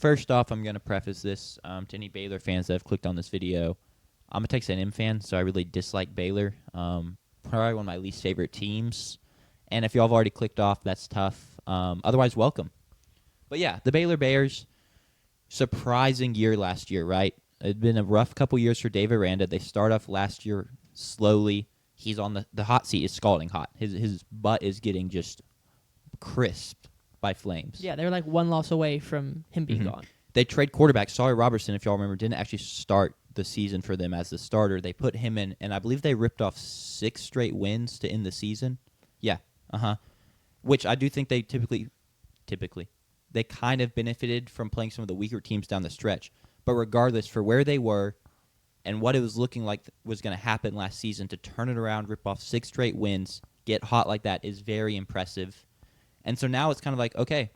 First off, I'm going to preface this to any Baylor fans that have clicked on this video. I'm a Texas A&M fan, so I really dislike Baylor. Probably one of my least favorite teams. And if y'all have already clicked off, that's tough. Otherwise, welcome. But yeah, the Baylor Bears, surprising year last year, right? It'd been a rough couple years for Dave Aranda. They start off last year slowly. He's on the hot seat. Is scalding hot. His butt is getting just crisped by flames. Yeah, they were like one loss away from him being gone. They trade quarterback. Sawyer Robertson, if y'all remember, didn't actually start the season for them as the starter. They put him in, and I believe they ripped off 6 straight wins to end the season. Yeah, which I do think they typically, they kind of benefited from playing some of the weaker teams down the stretch. But regardless, for where they were and what it was looking like was going to happen last season, to turn it around, rip off 6 straight wins, get hot like that is very impressive. And so now it's kind of like, okay,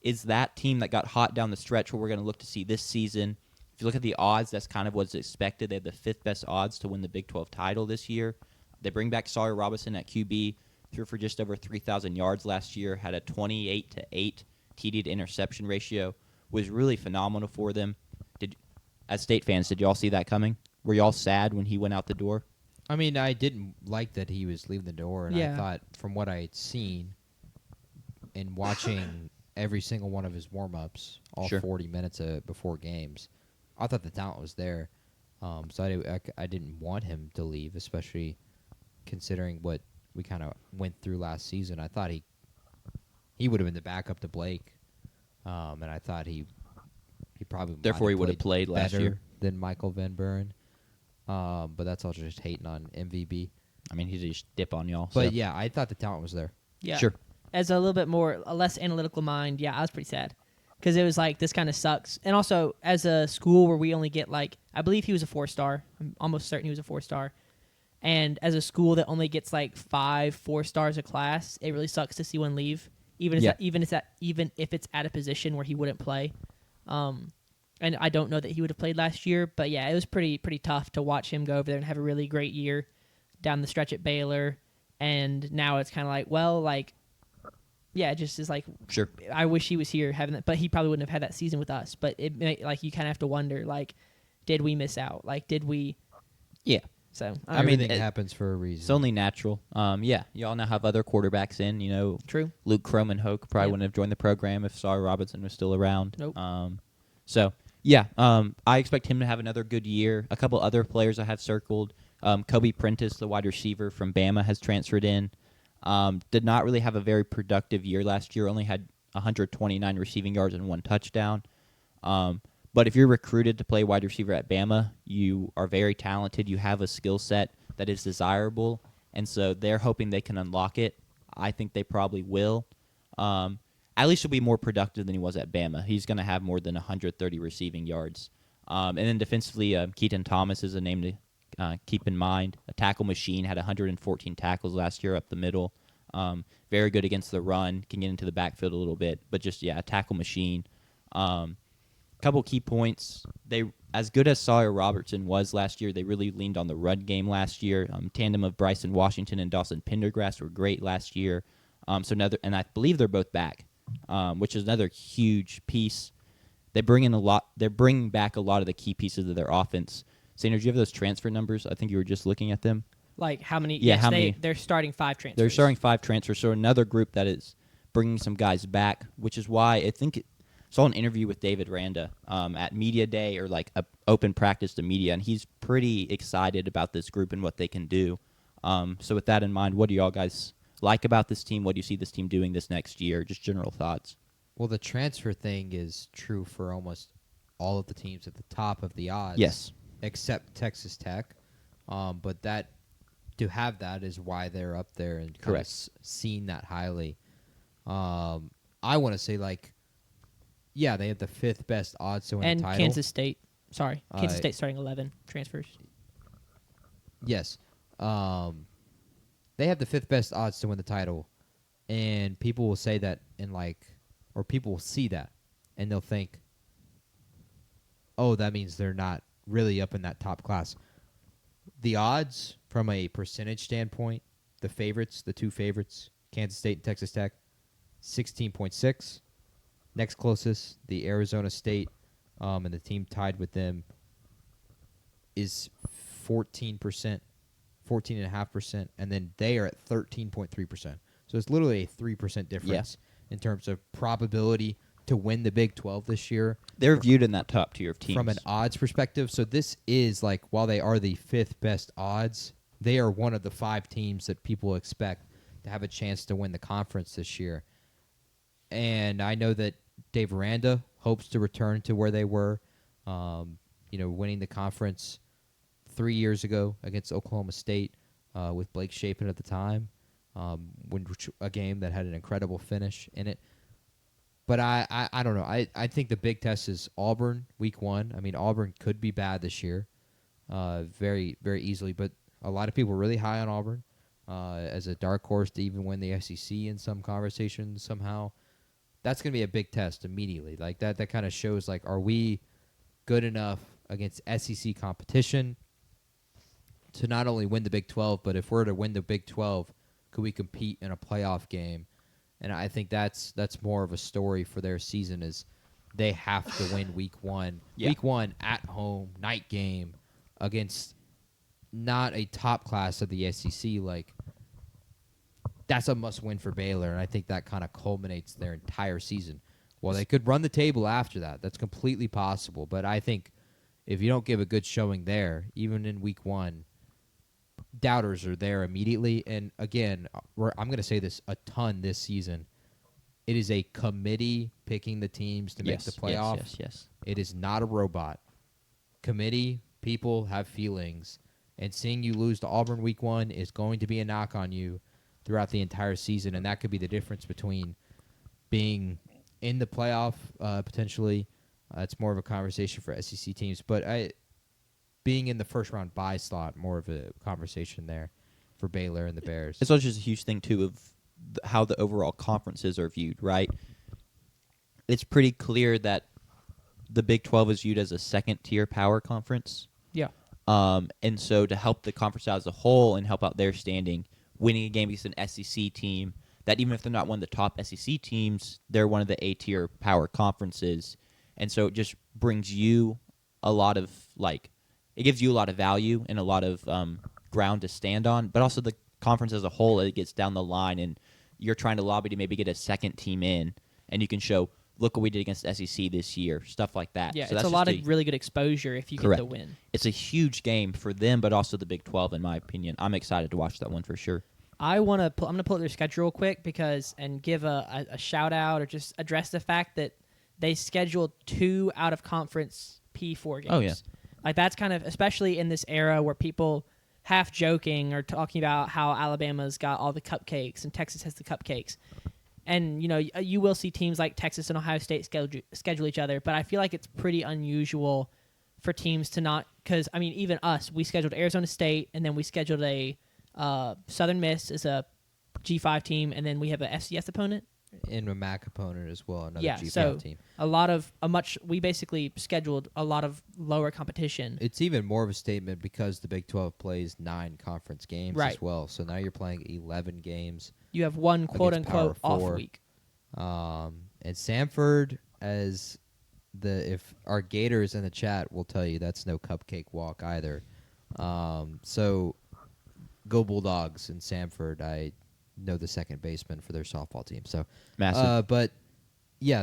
is that team that got hot down the stretch what we're going to look to see this season? If you look at the odds, that's kind of what's expected. They have the 5th best odds to win the Big 12 title this year. They bring back Sawyer Robertson at QB, threw for just over 3,000 yards last year, had a 28-8 TD to interception ratio, was really phenomenal for them. As State fans, did y'all see that coming? Were y'all sad when he went out the door? I mean, I didn't like that he was leaving the door, and I thought from what I had seen and watching every single one of his warm-ups, all 40 minutes before games, I thought the talent was there. So I didn't want him to leave, especially considering what we kind of went through last season. I thought he would have been the backup to Blake, and I thought he probably therefore he would have played last year than Michael Van Buren. But that's all just hating on MVB. I mean, he just dip on y'all. But so. yeah, I thought the talent was there. Yeah, sure. As a little bit more, a less analytical mind, yeah, I was pretty sad because it was like, this kind of sucks. And also, as a school where we only get like, I believe he was a 4-star. I'm almost certain he was a 4-star. And as a school that only gets like 5 4-stars a class, it really sucks to see one leave, even if it's at a position where he wouldn't play. And I don't know that he would have played last year, but yeah, it was pretty tough to watch him go over there and have a really great year down the stretch at Baylor. And now it's kind of like, well, like, yeah, it just is like, sure. I wish he was here having that, but he probably wouldn't have had that season with us. But it like, you kind of have to wonder, like, did we miss out? Like, did we? Yeah. So I mean, it happens for a reason. It's only natural. Yeah, y'all now have other quarterbacks in. You know, true. Luke Croman-Hoke probably wouldn't have joined the program if Sawyer Robertson was still around. Nope. So yeah, I expect him to have another good year. A couple other players I have circled. Kobe Prentice, the wide receiver from Bama, has transferred in. Did not really have a very productive year last year. Only had 129 receiving yards and 1 touchdown. But if you're recruited to play wide receiver at Bama, you are very talented. You have a skill set that is desirable, and so they're hoping they can unlock it. I think they probably will. At least he'll be more productive than he was at Bama. He's going to have more than 130 receiving yards. And then defensively, Keaton Thomas is a name to keep in mind. A tackle machine, had 114 tackles last year up the middle. Very good against the run, can get into the backfield a little bit, but just, yeah, a tackle machine. Couple key points. They, as good as Sawyer Robertson was last year, they really leaned on the run game last year. Tandem of Bryson Washington and Dawson Pendergrass were great last year. And I believe they're both back, which is another huge piece. They're bringing back a lot of the key pieces of their offense. Sainer, do you have those transfer numbers? I think you were just looking at them. Like how many? Yeah, yes, how many? They're starting 5 transfers. They're starting 5 transfers. So another group that is bringing some guys back, which is why I think saw an interview with David Randa at Media Day, or like a open practice to media, and he's pretty excited about this group and what they can do. So with that in mind, what do y'all guys like about this team? What do you see this team doing this next year? Just general thoughts. Well, the transfer thing is true for almost all of the teams at the top of the odds. Yes. Except Texas Tech. But that, to have that is why they're up there and kind of seen that highly. I want to say, like, yeah, they have the 5th best odds to win the title. And Kansas State. Sorry. Kansas State starting 11 transfers. Yes. They have the 5th best odds to win the title. And people will say that or people will see that, and they'll think, oh, that means they're not really up in that top class. The odds from a percentage standpoint, the 2 favorites, Kansas State and Texas Tech, 16.6. Next closest, the Arizona State, and the team tied with them is 14%, 14.5%, and then they are at 13.3%. So it's literally a 3% difference in terms of probability to win the Big 12 this year. They're viewed in that top tier of teams. From an odds perspective. So this is like, while they are the 5th best odds, they are one of the 5 teams that people expect to have a chance to win the conference this year. And I know that Dave Aranda hopes to return to where they were, winning the conference 3 years ago against Oklahoma State with Blake Shapen at the time, a game that had an incredible finish in it. But I don't know. I think the big test is Auburn week 1. I mean, Auburn could be bad this year very, very easily, but a lot of people are really high on Auburn as a dark horse to even win the SEC in some conversations somehow. That's going to be a big test immediately. Like that kind of shows, like, are we good enough against SEC competition to not only win the Big 12, but if we're to win the Big 12, could we compete in a playoff game? And I think that's more of a story for their season, is they have to win week 1. Yeah. Week 1 at home, night game against not a top class of the SEC. Like, that's a must-win for Baylor, and I think that kind of culminates their entire season. Well, they could run the table after that. That's completely possible. But I think if you don't give a good showing there, even in week 1, doubters are there immediately. And, again, I'm going to say this a ton this season. It is a committee picking the teams to make the playoff. Yes. It is not a robot. Committee, people have feelings. And seeing you lose to Auburn week 1 is going to be a knock on you throughout the entire season, and that could be the difference between being in the playoff potentially. It's more of a conversation for SEC teams, but being in the first-round bye slot, more of a conversation there for Baylor and the Bears. It's also just a huge thing, too, of how the overall conferences are viewed, right? It's pretty clear that the Big 12 is viewed as a second-tier power conference. Yeah. And so to help the conference out as a whole and help out their standing, winning a game against an SEC team that, even if they're not one of the top SEC teams, they're one of the A-tier power conferences. And so it just brings you a lot of, it gives you a lot of value and a lot of ground to stand on, but also the conference as a whole, it gets down the line and you're trying to lobby to maybe get a second team in, and you can show, look what we did against SEC this year, stuff like that. Yeah, so it's a lot of really good exposure if you get the win. It's a huge game for them, but also the Big 12, in my opinion. I'm excited to watch that one for sure. I'm going to pull up their schedule real quick and give a shout-out or just address the fact that they scheduled 2 out-of-conference P4 games. Oh, yeah. Like, that's kind of, especially in this era where people half joking are talking about how Alabama's got all the cupcakes and Texas has the cupcakes. And, you will see teams like Texas and Ohio State schedule each other, but I feel like it's pretty unusual for teams to not, because, I mean, even us, we scheduled Arizona State, and then we scheduled a Southern Miss as a G5 team, and then we have a FCS opponent. And a MAC opponent as well, another G5 so team. We basically scheduled a lot of lower competition. It's even more of a statement because the Big 12 plays 9 conference games as well. So now you're playing 11 games. You have one quote-unquote off week. And Samford, if our Gators in the chat will tell you, that's no cupcake walk either. So go Bulldogs and Samford. I know the second baseman for their softball team. So massive. But yeah,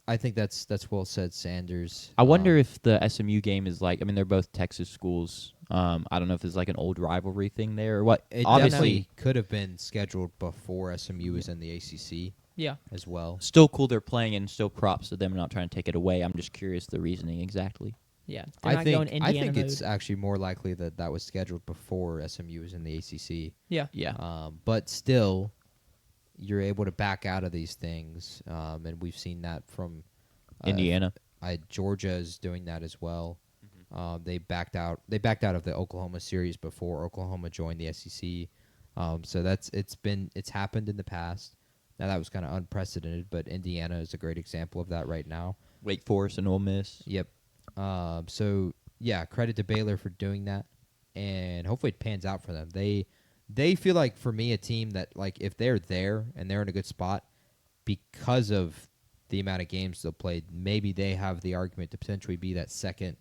I think that's well said, Sanders. I wonder if the SMU game is they're both Texas schools. I don't know if there's an old rivalry thing there or what. It obviously could have been scheduled before SMU was in the ACC. Yeah, as well. Still cool they're playing, and still props to them not trying to take it away. I'm just curious the reasoning exactly. Yeah, I think it's actually more likely that was scheduled before SMU was in the ACC. Yeah. But still, you're able to back out of these things, and we've seen that from Indiana. Georgia is doing that as well. Mm-hmm. They backed out of the Oklahoma series before Oklahoma joined the SEC. So it's happened in the past. Now that was kind of unprecedented, but Indiana is a great example of that right now. Wake Forest and Ole Miss. Yep. So yeah, credit to Baylor for doing that, and hopefully it pans out for them. They feel like, for me, a team that, if they're there and they're in a good spot because of the amount of games they'll play, maybe they have the argument to potentially be that second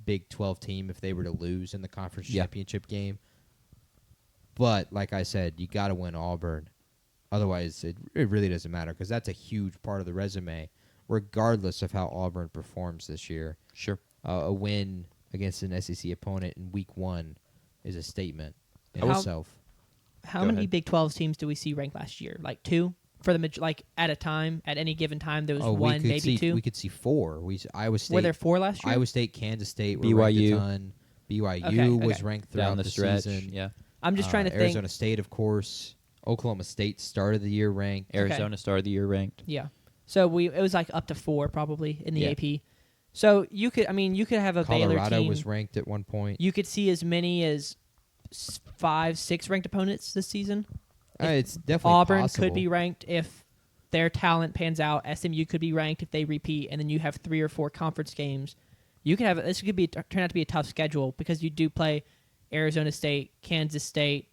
Big 12 team if they were to lose in the conference championship game. But like I said, you got to win Auburn. Otherwise, it really doesn't matter because that's a huge part of the resume, regardless of how Auburn performs this year. Sure. A win against an SEC opponent in week 1 is a statement in How- itself. How Go many ahead. Big 12 teams do we see ranked last year? Like 2 for the like at a time, at any given time. There was one, maybe 2. We could see 4. Iowa State. Were there 4 last year? Iowa State, Kansas State were BYU. ranked a ton. BYU Okay. was ranked throughout Down the stretch. season. Yeah. I'm just trying to think. Arizona State, of course. Oklahoma State started the year ranked. Arizona started the year ranked. Yeah. So it was like up to 4 probably in the Yeah. AP. So you could have a Baylor Colorado team. was ranked at one point. You could see as many as 5, 6 ranked opponents this season. It's definitely Auburn possible. could be ranked if their talent pans out. SMU could be ranked if they repeat, and then you have 3 or 4 conference games. You could have this could be turn out to be a tough schedule because you do play Arizona State, Kansas State.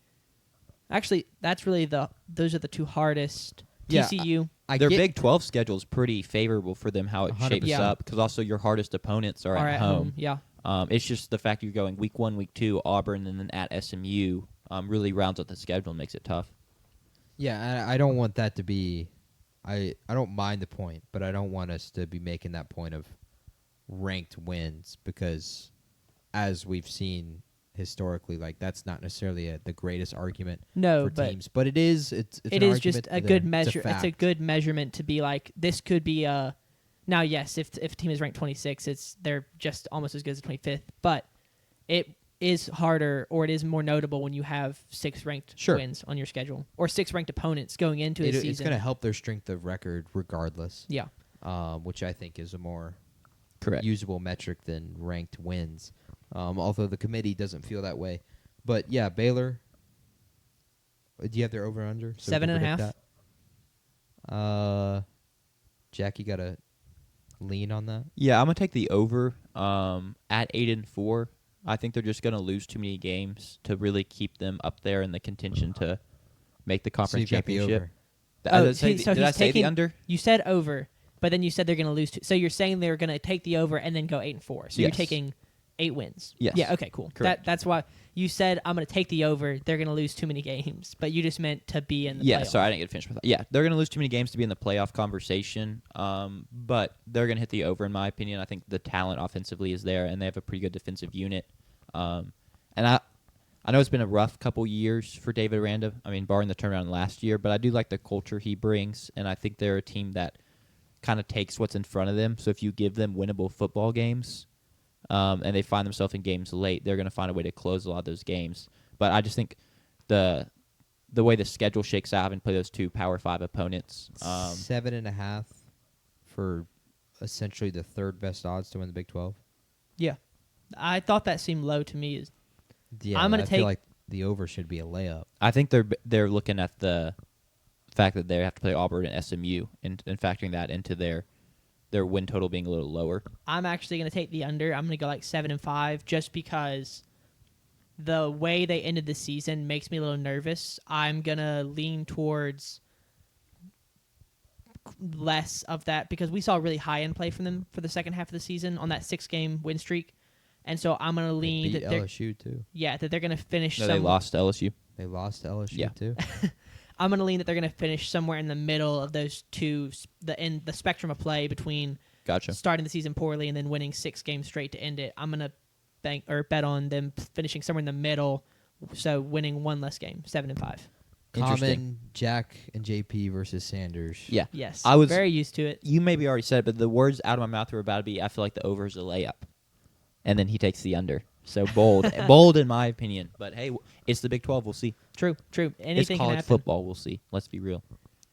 Actually, that's really those are the 2 hardest. Yeah, TCU. Their Big 12 schedule is pretty favorable for them how it 100%. shapes Yeah. up because also your hardest opponents are at home. Yeah. It's just the fact you're going week 1, week 2, Auburn, and then at SMU really rounds out the schedule and makes it tough. Yeah, I don't want that to be. I don't mind the point, but I don't want us to be making that point of ranked wins because, as we've seen historically, like that's not necessarily the greatest argument No, for but teams. But it is. It's it an is just argument a that good it's measure. It's a fact. good measurement to be like this could be a. Now, yes, if a team is ranked 26, they're just almost as good as the 25th. But it is harder, or it is more notable when you have 6 ranked Sure. wins on your schedule, or 6 ranked opponents going into the season. It's going to help their strength of record regardless. Yeah. Which I think is a more Correct. usable metric than ranked wins. Although the committee doesn't feel that way. But yeah, Baylor. Do you have their over under? 7.5. Jack, you got to lean on that. Yeah, I'm gonna take the over at 8-4. I think they're just gonna lose too many games to really keep them up there in the contention to make the conference So you've got the championship. over. Did I say the under? You said over, but then you said they're going to lose. So you're saying they're going to take the over and then go 8-4. So you're Yes. taking 8 wins. Yes. Yeah. Okay. Cool. Correct. That's why you said I'm going to take the over. They're going to lose too many games, but you just meant to be in the Yeah, playoff. sorry, I didn't get to finish with that. Yeah, they're going to lose too many games to be in the playoff conversation, but they're going to hit the over, in my opinion. I think the talent offensively is there, and they have a pretty good defensive unit. And I know it's been a rough couple years for David Aranda, I mean, barring the turnaround last year, but I do like the culture he brings, and I think they're a team that kind of takes what's in front of them. So if you give them winnable football games and they find themselves in games late, they're going to find a way to close a lot of those games. But I just think the way the schedule shakes out and play those 2 Power 5 opponents. 7.5 for essentially the 3rd best odds to win the Big 12. Yeah. I thought that seemed low to me. Yeah, I'm gonna I take- feel like the over should be a layup. I think they're looking at the fact that they have to play Auburn and SMU and factoring that into their win total being a little lower. I'm actually going to take the under. I'm going to go like 7-5 just because the way they ended the season makes me a little nervous. I'm going to lean towards less of that because we saw really high end play from them for the second half of the season on that 6-game win streak. And so I'm going to They lean beat that they're LSU too. that they're going to finish No, they lost to LSU. They lost to LSU Yeah. too. I'm going to lean that they're going to finish somewhere in the middle of those two, in the spectrum of play between Gotcha. starting the season poorly and then winning 6 games straight to end it. I'm going to bet on them finishing somewhere in the middle, so winning 1 less game, 7-5. Interesting. Common, Jack and JP versus Sanders. Yeah. Yes, I was very used to it. You maybe already said it, but the words out of my mouth were about to be, I feel like the over is a layup. And then he takes the under. So bold. Bold in my opinion. But hey, it's the Big 12. We'll see. True. Anything it's can college happen. football. We'll see. Let's be real.